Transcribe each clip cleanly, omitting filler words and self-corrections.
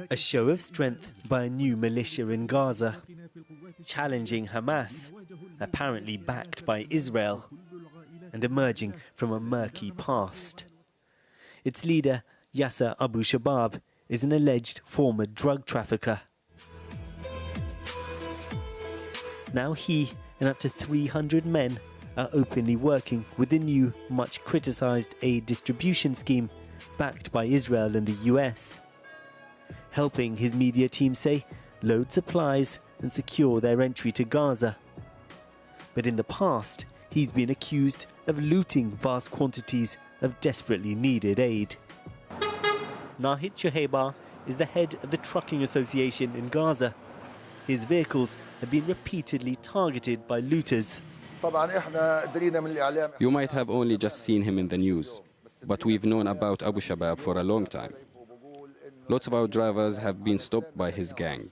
A show of strength by a new militia in Gaza, challenging Hamas, apparently backed by Israel, and emerging from a murky past. Its leader, Yasser Abu Shabab, is an alleged former drug trafficker. Now he and up to 300 men are openly working with the new, much criticised aid distribution scheme backed by Israel and the US, helping, his media team say, load supplies and secure their entry to Gaza. But in the past, he's been accused of looting vast quantities of desperately needed aid. Nahid Shoheba is the head of the Trucking Association in Gaza. His vehicles have been repeatedly targeted by looters. You might have only just seen him in the news, but we've known about Abu Shabab for a long time. Lots of our drivers have been stopped by his gang.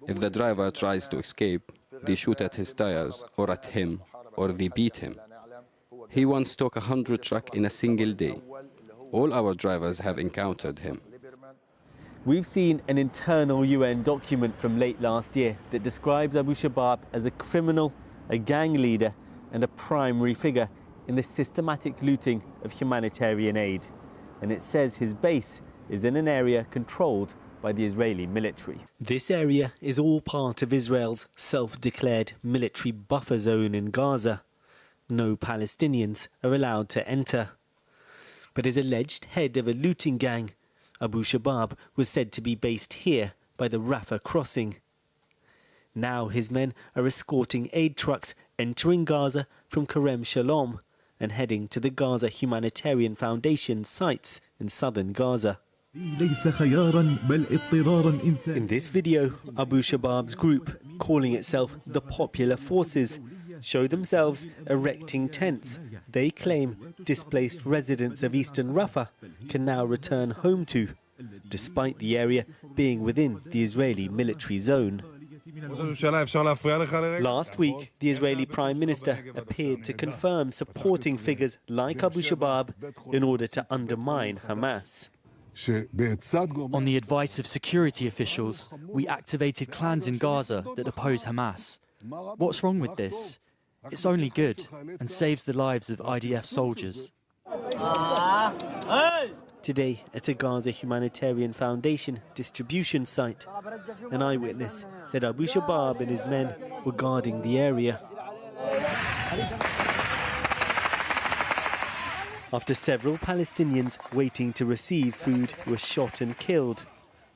If the driver tries to escape, they shoot at his tires or at him, or they beat him. He once took 100 trucks in a single day. All our drivers have encountered him. We've seen an internal UN document from late last year that describes Abu Shabab as a criminal, a gang leader, and a primary figure in the systematic looting of humanitarian aid. And it says his base is in an area controlled by the Israeli military. This area is all part of Israel's self-declared military buffer zone in Gaza. No Palestinians are allowed to enter. But his alleged head of a looting gang, Abu Shabab, was said to be based here by the Rafah crossing. Now his men are escorting aid trucks entering Gaza from Kerem Shalom and heading to the Gaza Humanitarian Foundation sites in southern Gaza. In this video, Abu Shabab's group, calling itself the Popular Forces, show themselves erecting tents they claim displaced residents of eastern Rafah can now return home to, despite the area being within the Israeli military zone. Last week, the Israeli Prime Minister appeared to confirm supporting figures like Abu Shabab in order to undermine Hamas. On the advice of security officials, we activated clans in Gaza that oppose Hamas. What's wrong with this? It's only good and saves the lives of IDF soldiers. Today, at a Gaza Humanitarian Foundation distribution site, an eyewitness said Abu Shabab and his men were guarding the area. After several Palestinians waiting to receive food were shot and killed,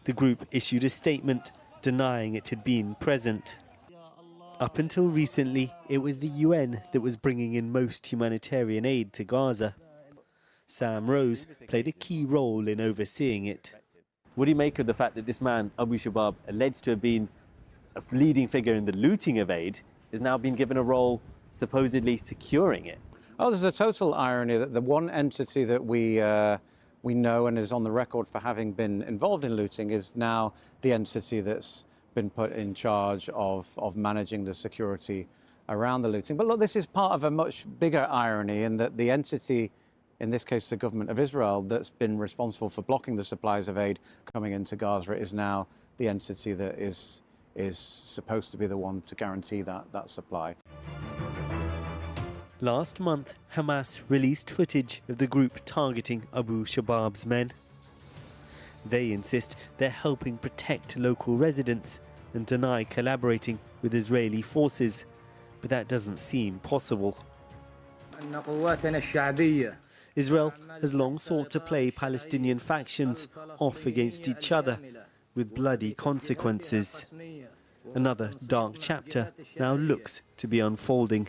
the group issued a statement denying it had been present. Up until recently, it was the UN that was bringing in most humanitarian aid to Gaza. Sam Rose played a key role in overseeing it. What do you make of the fact that this man, Abu Shabab, alleged to have been a leading figure in the looting of aid, is now being given a role supposedly securing it? Oh, there's a total irony that the one entity that we know and is on the record for having been involved in looting is now the entity that's been put in charge of managing the security around the looting. But look, this is part of a much bigger irony in that the entity, in this case the government of Israel, that's been responsible for blocking the supplies of aid coming into Gaza is now the entity that is supposed to be the one to guarantee that supply. Last month, Hamas released footage of the group targeting Abu Shabab's men. They insist they're helping protect local residents and deny collaborating with Israeli forces, but that doesn't seem possible. Israel has long sought to play Palestinian factions off against each other, with bloody consequences. Another dark chapter now looks to be unfolding.